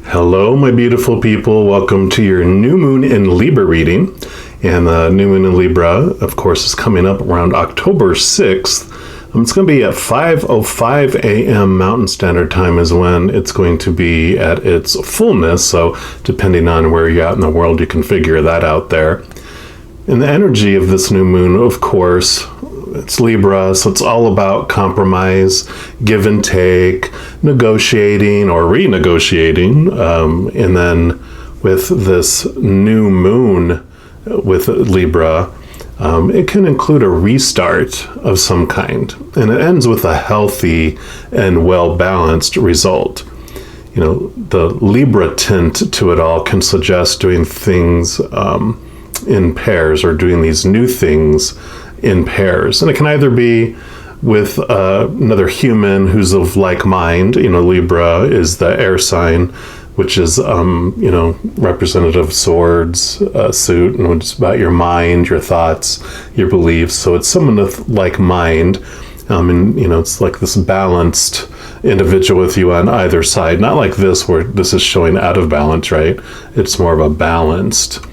Hello, my beautiful people. Welcome to your new moon in Libra reading. And the new moon in Libra, of course, is coming up around October 6th. It's going to be at 5:05 a.m. Mountain Standard Time is when it's going to be at its fullness. So depending on where you're at in the world, you can figure that out there. And the energy of this new moon, of course, it's Libra, so it's all about compromise, give and take, negotiating or renegotiating. And then with this new moon with Libra, it can include a restart of some kind. And it ends with a healthy and well-balanced result. You know, the Libra tint to it all can suggest doing things in pairs or doing these new things in pairs. And it can either be with another human who's of like mind. You know, Libra is the air sign, which is, representative of swords suit, and it's about your mind, your thoughts, your beliefs. So it's someone of like mind. It's like this balanced individual with you on either side. Not like this, where this is showing out of balance, right? It's more of a balanced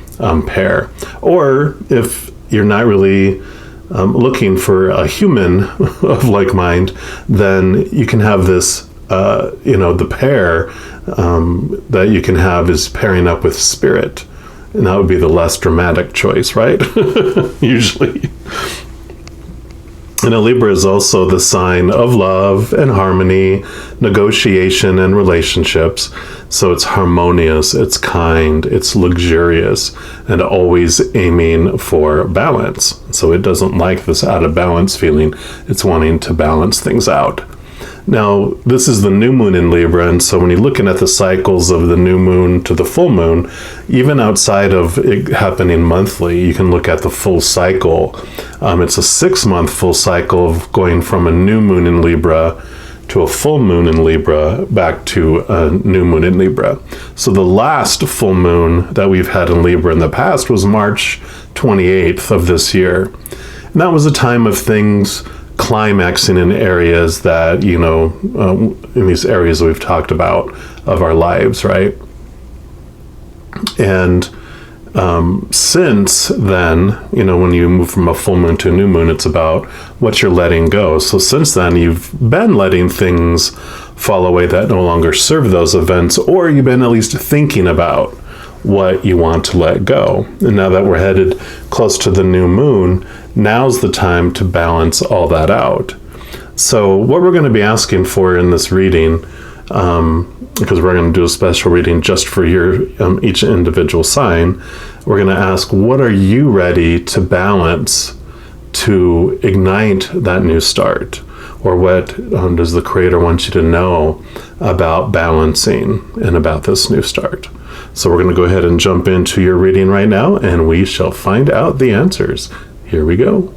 pair. Or if you're not really looking for a human of like mind, then you can have this, the pair that you can have is pairing up with spirit. And that would be the less dramatic choice, right? Usually. And a Libra is also the sign of love and harmony, negotiation and relationships. So it's harmonious, it's kind, it's luxurious, and always aiming for balance. So it doesn't like this out of balance feeling. It's wanting to balance things out. Now, this is the new moon in Libra, and so when you're looking at the cycles of the new moon to the full moon, even outside of it happening monthly, you can look at the full cycle. It's a 6-month full cycle of going from a new moon in Libra to a full moon in Libra back to a new moon in Libra. So the last full moon that we've had in Libra in the past was March 28th of this year. And that was a time of things climaxing in areas that, in these areas that we've talked about of our lives, right? And since then, when you move from a full moon to a new moon, it's about what you're letting go. So since then, you've been letting things fall away that no longer serve those events, or you've been at least thinking about what you want to let go. And now that we're headed close to the new moon, now's the time to balance all that out. So what we're going to be asking for in this reading, because we're going to do a special reading just for your each individual sign, we're going to ask, what are you ready to balance to ignite that new start? Or what does the Creator want you to know about balancing and about this new start? So we're going to go ahead and jump into your reading right now, and we shall find out the answers. Here we go.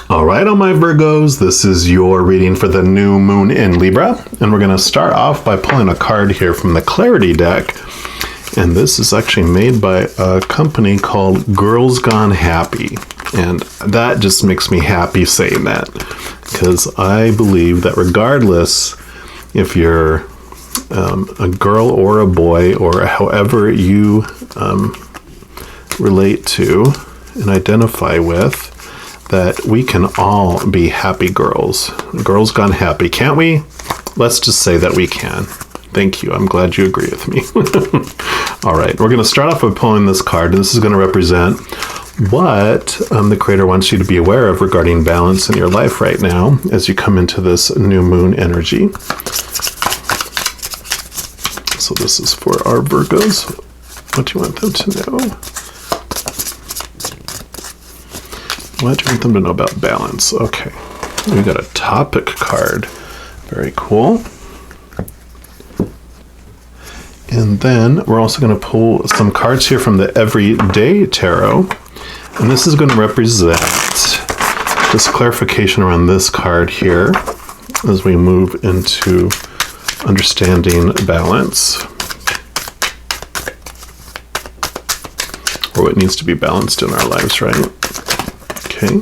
All right, all my Virgos, this is your reading for the new moon in Libra. And we're going to start off by pulling a card here from the Clarity deck. And this is actually made by a company called Girls Gone Happy. And that just makes me happy saying that, because I believe that regardless if you're a girl or a boy, or however you relate to and identify with, that we can all be happy girls. Girls Gone Happy, can't we? Let's just say that we can. Thank you. I'm glad you agree with me. All right, we're going to start off by pulling this card. This is going to represent what the Creator wants you to be aware of regarding balance in your life right now as you come into this new moon energy. So this is for our Virgos. What do you want them to know? What do you want them to know about balance? Okay, we got a topic card. Very cool. And then we're also going to pull some cards here from the Everyday Tarot. And this is going to represent just clarification around this card here as we move into understanding balance, or what needs to be balanced in our lives, right? Okay.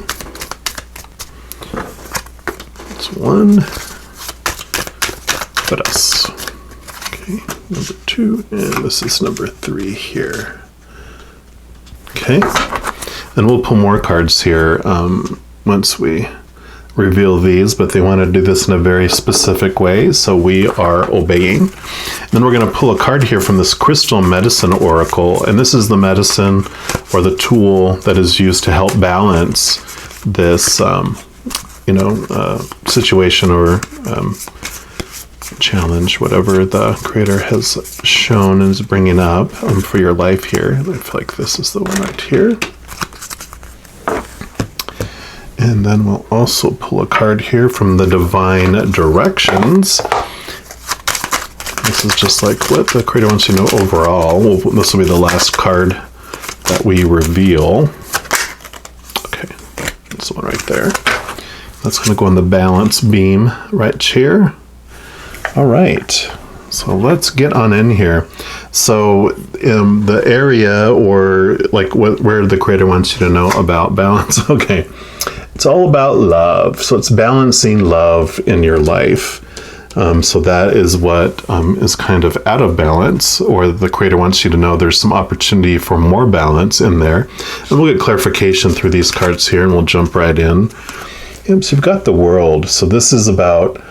That's one. What else? Okay. Okay, number 2, and this is number 3 here. Okay, and we'll pull more cards here once we reveal these, but they want to do this in a very specific way, so we are obeying. Then we're going to pull a card here from this Crystal Medicine Oracle, and this is the medicine or the tool that is used to help balance this, situation or challenge, whatever the creator has shown and is bringing up for your life here. I feel like this is the one right here. And then we'll also pull a card here from the Divine Directions. This is just like what the creator wants you to know overall. This will be the last card that we reveal. Okay, this one right there. That's going to go on the balance beam right here. All right, so let's get on in here. So the area or like where the creator wants you to know about balance. Okay. It's all about love. So it's balancing love in your life. So that is what is kind of out of balance, or the creator wants you to know there's some opportunity for more balance in there. And we'll get clarification through these cards here, and we'll jump right in. So you've got the World. So this is about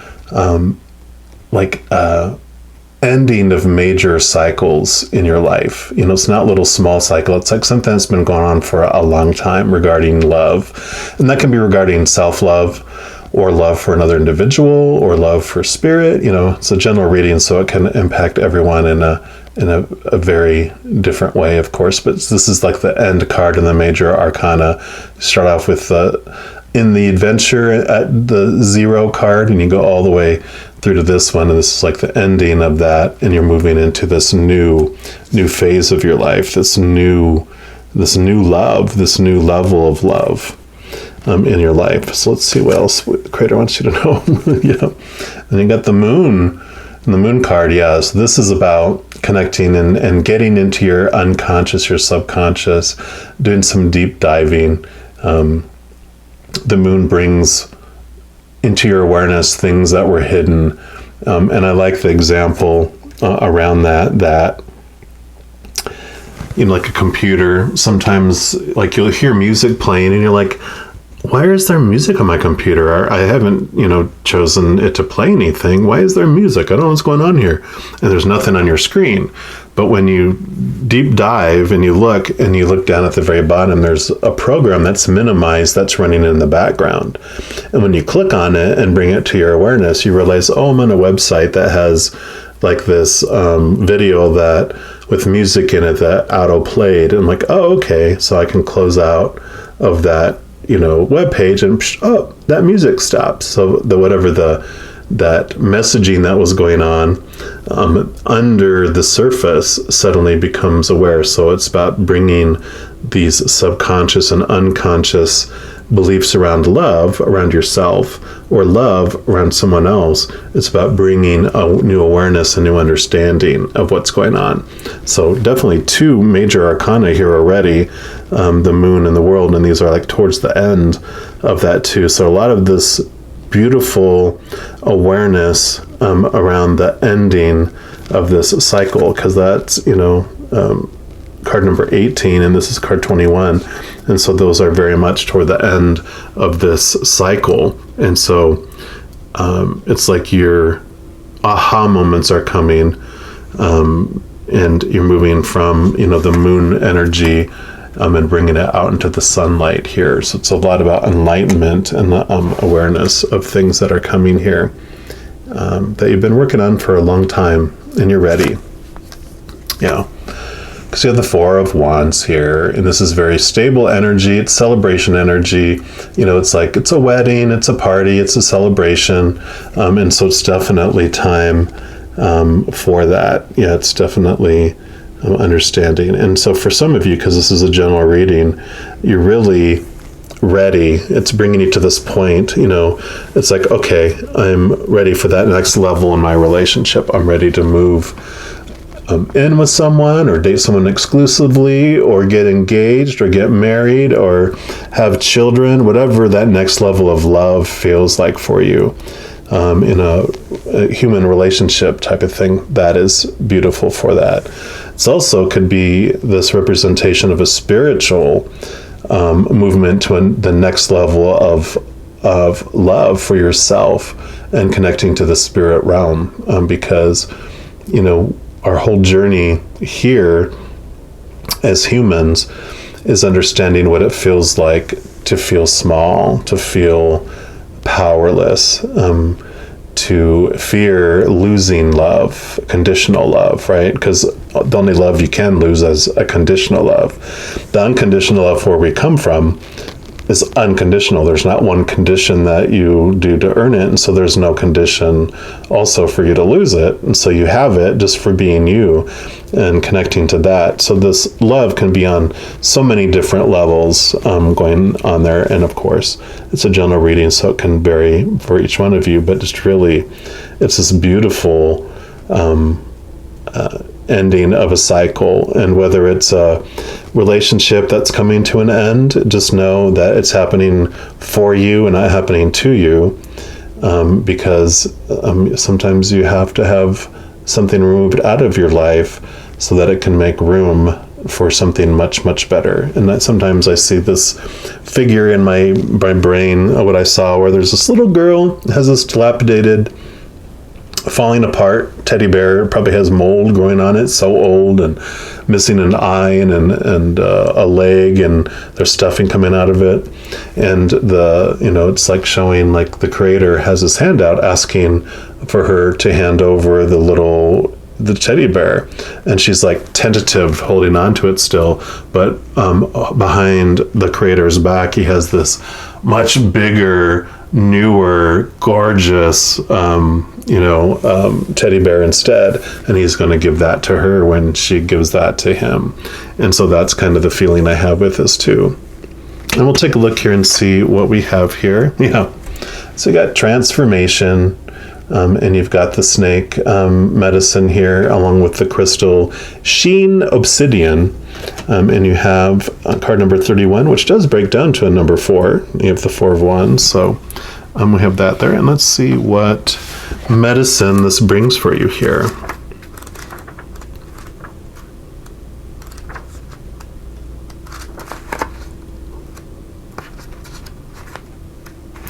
ending of major cycles in your life. It's not a little small cycle. It's like something that's been going on for a long time regarding love. And that can be regarding self-love or love for another individual or love for spirit. It's a general reading, so it can impact everyone in a very different way, of course. But this is like the end card in the major arcana. You start off with in the adventure at the 0 card, and you go all the way through to this one, and this is like the ending of that, and you're moving into this new phase of your life, this new love, this new level of love in your life. So let's see what else the creator wants you to know. And you got the Moon, and the Moon card. So this is about connecting and getting into your unconscious, your subconscious, doing some deep diving. The Moon brings into your awareness things that were hidden. And I like the example around that, like a computer, sometimes like you'll hear music playing and you're like, why is there music on my computer? I haven't, chosen it to play anything. Why is there music? I don't know what's going on here. And there's nothing on your screen. But when you deep dive and you look down at the very bottom, there's a program that's minimized that's running in the background. And when you click on it and bring it to your awareness, you realize, I'm on a website that has like this video that with music in it that auto played. And I'm like, okay, so I can close out of that web page, and that music stops. So that messaging that was going on under the surface suddenly becomes aware. So it's about bringing these subconscious and unconscious beliefs around love, around yourself, or love around someone else. It's about bringing a new awareness, a new understanding of what's going on. So definitely 2 major arcana here already, the Moon and the World, and these are like towards the end of that too. So a lot of this beautiful awareness around the ending of this cycle, because that's, card number 18, and this is card 21. And so those are very much toward the end of this cycle. And so it's like your aha moments are coming, and you're moving from, the Moon energy and bringing it out into the sunlight here. So it's a lot about enlightenment and awareness of things that are coming here that you've been working on for a long time, and you're ready. Because you have the 4 of Wands here, and this is very stable energy. It's celebration energy. It's like it's a wedding, it's a party, it's a celebration, and so it's definitely time for that. It's definitely understanding. And so for some of you, because this is a general reading, you're really ready. It's bringing you to this point. It's like, okay, I'm ready for that next level in my relationship. I'm ready to move in with someone, or date someone exclusively, or get engaged, or get married, or have children, whatever that next level of love feels like for you. in a human relationship type of thing, that is beautiful for that. It's also could be this representation of a spiritual movement to the next level of love for yourself and connecting to the spirit realm, because our whole journey here as humans is understanding what it feels like to feel small, to feel powerless, to fear losing love, conditional love, right? Because the only love you can lose is a conditional love. The unconditional love, where we come from, is unconditional. There's not one condition that you do to earn it, and so there's no condition also for you to lose it, and so you have it just for being you and connecting to that. So this love can be on so many different levels going on there, and of course it's a general reading, so it can vary for each one of you, but just really it's this beautiful ending of a cycle. And whether it's a relationship that's coming to an end, just know that it's happening for you and not happening to you, because sometimes you have to have something removed out of your life so that it can make room for something much, much better. And that sometimes I see this figure in my brain, what I saw, where there's this little girl, has this dilapidated, falling apart teddy bear, probably has mold growing on it, so old, and missing an eye and a leg, and there's stuffing coming out of it. And it's like showing like the creator has his hand out asking for her to hand over the teddy bear, and she's like tentative, holding on to it still, but behind the creator's back he has this much bigger, newer, gorgeous teddy bear instead, and he's going to give that to her when she gives that to him. And so that's kind of the feeling I have with this too. And we'll take a look here and see what we have here. So you got transformation, and you've got the snake medicine here along with the crystal sheen obsidian, and you have card number 31, which does break down to a number 4. You have the 4 of Wands, so we have that there. And let's see what medicine this brings for you here.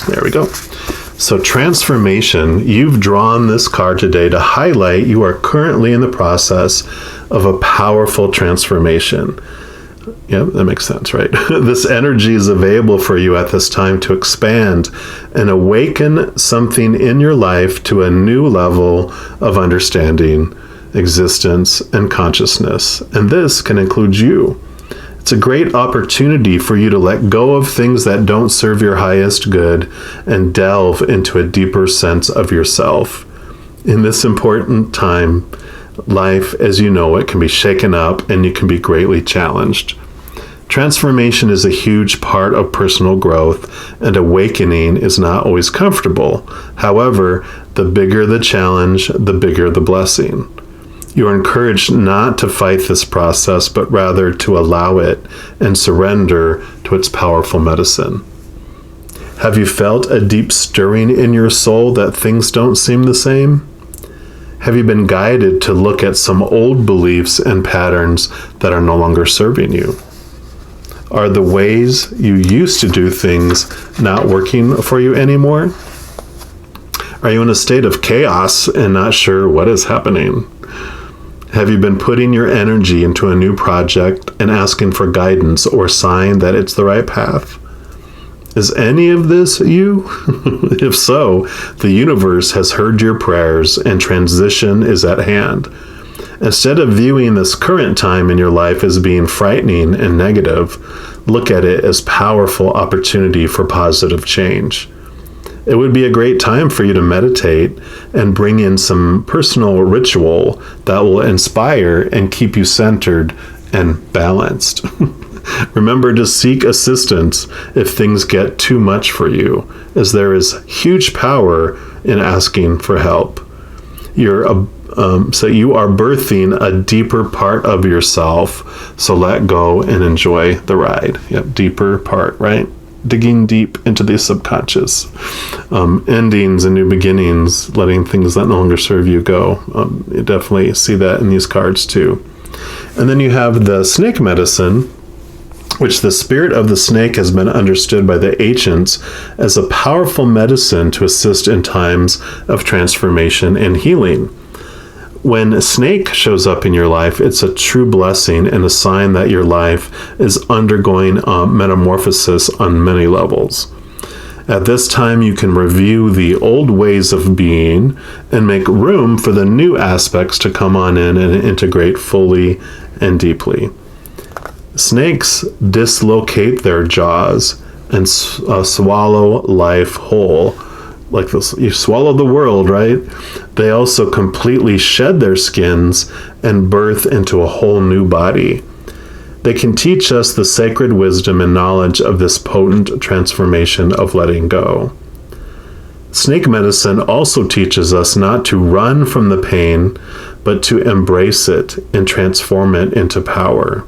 There we go. So transformation, you've drawn this card today to highlight you are currently in the process of a powerful transformation. Yeah, that makes sense, right? This energy is available for you at this time to expand and awaken something in your life to a new level of understanding, existence, and consciousness. And this can include you. It's a great opportunity for you to let go of things that don't serve your highest good and delve into a deeper sense of yourself. In this important time, life as you know it can be shaken up and you can be greatly challenged. Transformation is a huge part of personal growth, and awakening is not always comfortable. However, the bigger the challenge, the bigger the blessing. You are encouraged not to fight this process, but rather to allow it and surrender to its powerful medicine. Have you felt a deep stirring in your soul that things don't seem the same? Have you been guided to look at some old beliefs and patterns that are no longer serving you? Are the ways you used to do things not working for you anymore? Are you in a state of chaos and not sure what is happening? Have you been putting your energy into a new project and asking for guidance or sign that it's the right path? Is any of this you? If so, the universe has heard your prayers and transition is at hand. Instead of viewing this current time in your life as being frightening and negative, look at it as powerful opportunity for positive change. It would be a great time for you to meditate and bring in some personal ritual that will inspire and keep you centered and balanced. Remember to seek assistance if things get too much for you, as there is huge power in asking for help. So you are birthing a deeper part of yourself, so let go and enjoy the ride. Yep, deeper part, right? digging deep into the subconscious. Endings and new beginnings, letting things that no longer serve you go. You definitely see that in these cards too. And then you have the snake medicine, which the spirit of the snake has been understood by the ancients as a powerful medicine to assist in times of transformation and healing. When a snake shows up in your life, it's a true blessing and a sign that your life is undergoing metamorphosis on many levels. At this time, you can review the old ways of being and make room for the new aspects to come on in and integrate fully and deeply. Snakes dislocate their jaws and swallow life whole. Like this, you swallow the world, right? They also completely shed their skins and birth into a whole new body. They can teach us the sacred wisdom and knowledge of this potent transformation of letting go. Snake medicine also teaches us not to run from the pain, but to embrace it and transform it into power.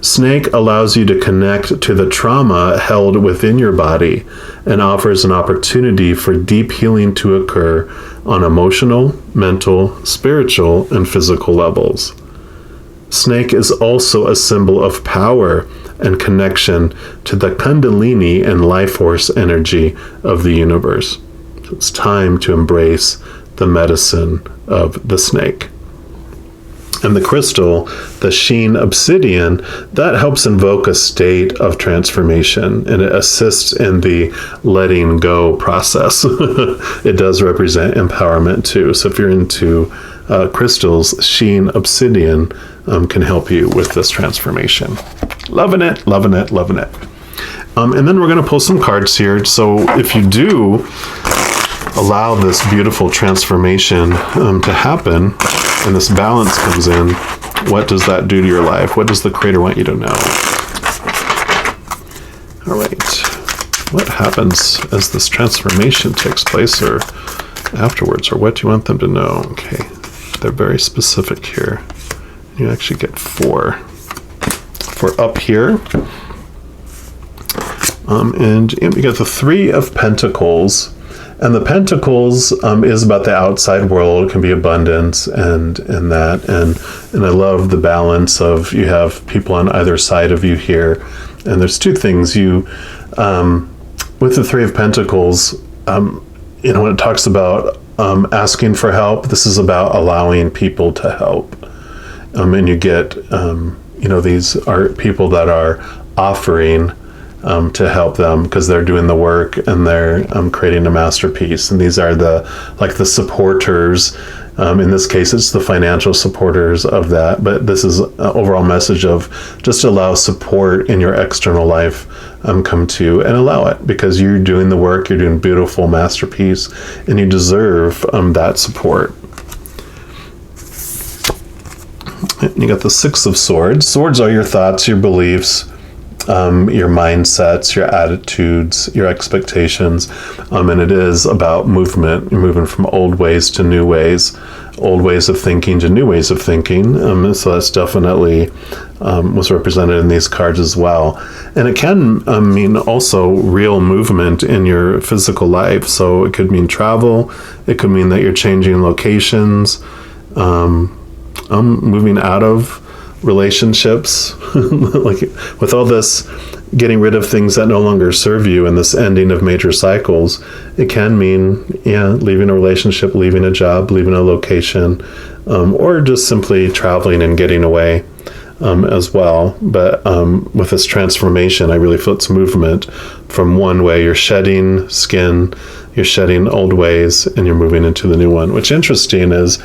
Snake allows you to connect to the trauma held within your body and offers an opportunity for deep healing to occur on emotional, mental, spiritual, and physical levels. Snake is also a symbol of power and connection to the Kundalini and life force energy of the universe. So it's time to embrace the medicine of the snake. And the crystal, the sheen obsidian, that helps invoke a state of transformation, and it assists in the letting go process. It does represent empowerment too. So if you're into crystals, sheen obsidian can help you with this transformation. Loving it, loving it, loving it. And then we're going to pull some cards here. So if you do allow this beautiful transformation to happen, and this balance comes in, what does that do to your life? What does the Creator want you to know? All right. What happens as this transformation takes place or afterwards, or what do you want them to know? Okay. They're very specific here. You actually get 4. For up here. And you get the 3 of Pentacles. And the Pentacles is about the outside world. It can be abundance and that. And I love the balance of, you have people on either side of you here. And there's 2 things. You, with the 3 of Pentacles, when it talks about asking for help, this is about allowing people to help. And you get, these are people that are offering to help them because they're doing the work and they're creating a masterpiece. And these are the supporters. In this case, it's the financial supporters of that. But this is an overall message of just allow support in your external life come to, and allow it, because you're doing the work, you're doing a beautiful masterpiece, and you deserve that support. And you got the 6 of Swords. Swords are your thoughts, your beliefs, your mindsets, your attitudes, your expectations, and it is about movement. You're moving from old ways to new ways, old ways of thinking to new ways of thinking. So that's definitely was represented in these cards as well. And it can mean also real movement in your physical life. So it could mean travel. It could mean that you're changing locations, moving out of relationships, like with all this getting rid of things that no longer serve you and this ending of major cycles. It can mean leaving a relationship, leaving a job, leaving a location, or just simply traveling and getting away as well. But with this transformation, I really feel it's movement from one way. You're shedding skin, you're shedding old ways, and you're moving into the new one. What's interesting is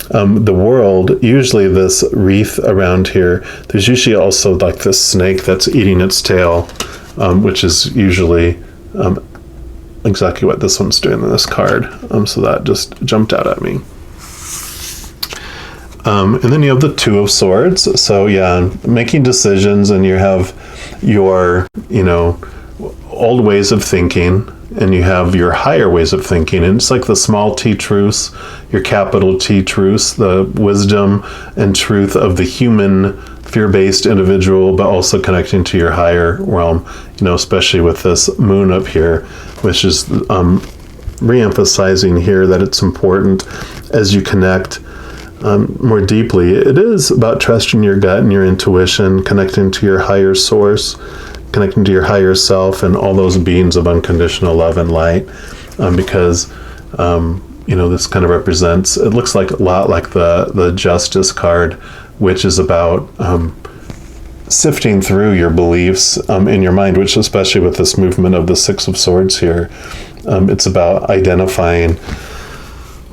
the world, usually this wreath around here, there's usually also like this snake that's eating its tail, which is usually exactly what this one's doing in this card. So that just jumped out at me. And then you have the 2 of Swords. So making decisions, and you have your, old ways of thinking, and you have your higher ways of thinking. And it's like the small T truths, your capital T truths, the wisdom and truth of the human fear-based individual, but also connecting to your higher realm, especially with this moon up here, which is re-emphasizing here that it's important as you connect more deeply. It is about trusting your gut and your intuition, connecting to your higher source, connecting to your higher self and all those beings of unconditional love and light, because this kind of represents, it looks like a lot like the Justice card, which is about sifting through your beliefs in your mind, which especially with this movement of the Six of Swords here, it's about identifying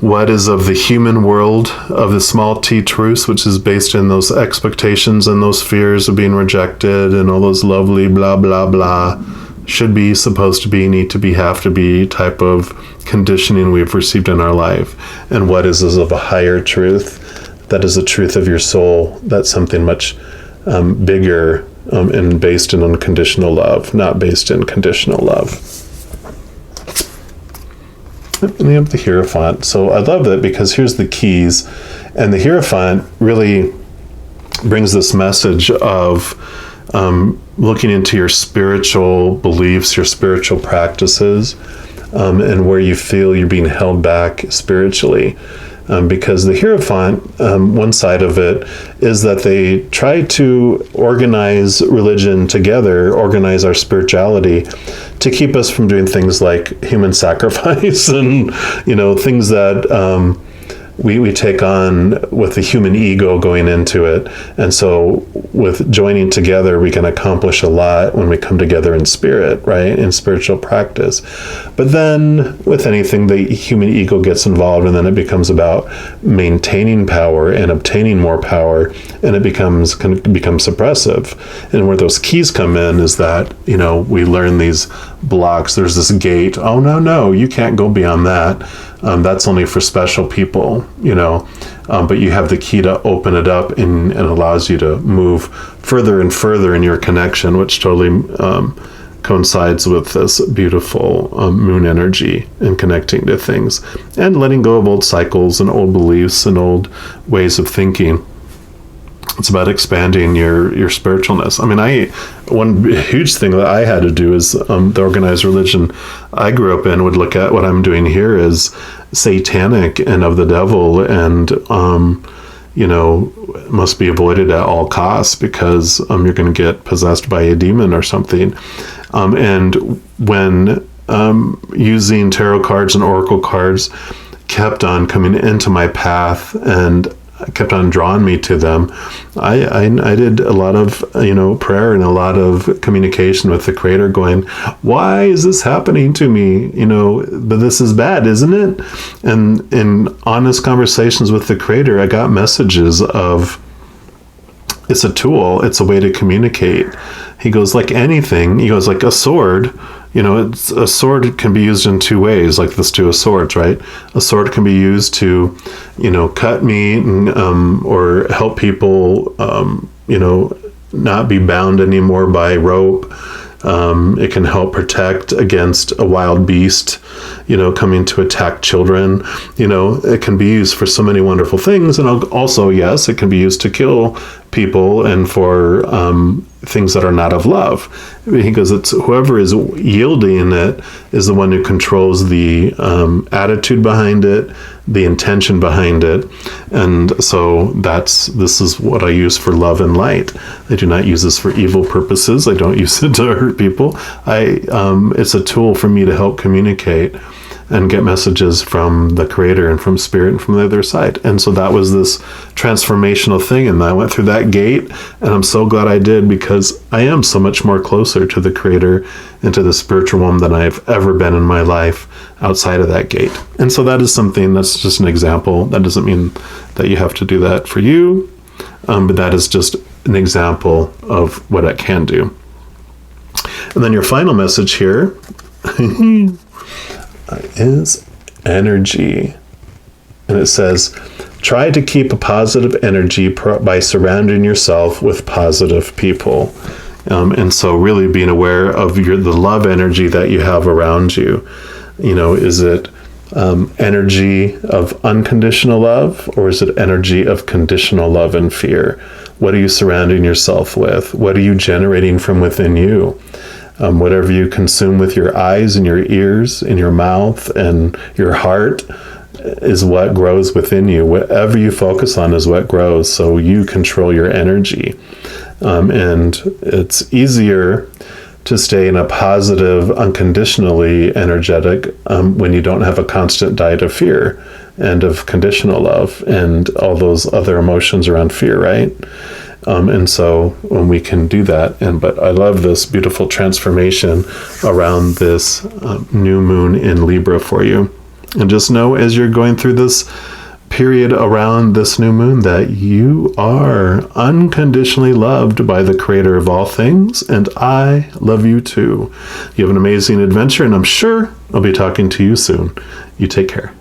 what is of the human world, of the small t truths, which is based in those expectations and those fears of being rejected and all those lovely blah, blah, blah, should be, supposed to be, need to be, have to be type of conditioning we've received in our life. And what is of a higher truth, that is the truth of your soul, that's something much bigger and based in unconditional love, not based in conditional love. And you have the Hierophant. So I love that because here's the keys. And the Hierophant really brings this message of looking into your spiritual beliefs, your spiritual practices, and where you feel you're being held back spiritually. Because the Hierophant, one side of it is that they try to organize religion together, organize our spirituality to keep us from doing things like human sacrifice and, things that we take on with the human ego going into it. And so with joining together, we can accomplish a lot when we come together in spirit, right? In spiritual practice. But then with anything, the human ego gets involved, and then it becomes about maintaining power and obtaining more power, and it can become suppressive. And where those keys come in is that, we learn these blocks. There's this gate. Oh, no, you can't go beyond that. That's only for special people, but you have the key to open it up, and it allows you to move further and further in your connection, which totally coincides with this beautiful moon energy and connecting to things and letting go of old cycles and old beliefs and old ways of thinking. It's about expanding your spiritualness. One huge thing that I had to do is the organized religion I grew up in would look at what I'm doing here as satanic and of the devil, and must be avoided at all costs because you're going to get possessed by a demon or something. And when using tarot cards and oracle cards kept on coming into my path and kept on drawing me to them, I did a lot of prayer and a lot of communication with the Creator, going, why is this happening to me? But this is bad, isn't it? And in honest conversations with the Creator, I got messages of, it's a tool, it's a way to communicate. He goes, like anything, he goes, like a sword, a sword can be used in two ways, like this Two of Swords, right? A sword can be used to, cut meat and, or help people, not be bound anymore by rope. It can help protect against a wild beast, coming to attack children. It can be used for so many wonderful things. And also, yes, it can be used to kill people and for things that are not of love. He goes, it's whoever is yielding it is the one who controls the attitude behind it, the intention behind it. And so this is what I use for love and light. I do not use this for evil purposes. I don't use it to hurt people. It's a tool for me to help communicate and get messages from the Creator and from Spirit and from the other side. And so that was this transformational thing. And I went through that gate, and I'm so glad I did, because I am so much more closer to the Creator and to the spiritual realm than I've ever been in my life outside of that gate. And so that is something, that's just an example. That doesn't mean that you have to do that for you, but that is just an example of what it can do. And then your final message here is energy. And it says, try to keep a positive energy by surrounding yourself with positive people. And so really being aware of the love energy that you have around you. Is it energy of unconditional love, or is it energy of conditional love and fear? What are you surrounding yourself with? What are you generating from within you? Whatever you consume with your eyes and your ears and your mouth and your heart is what grows within you. Whatever you focus on is what grows. So you control your energy. And it's easier to stay in a positive, unconditionally energetic when you don't have a constant diet of fear and of conditional love and all those other emotions around fear, right? And so when we can do that, but I love this beautiful transformation around this new moon in Libra for you. And just know as you're going through this period around this new moon that you are unconditionally loved by the creator of all things, and I love you too. You have an amazing adventure, and I'm sure I'll be talking to you soon. You take care.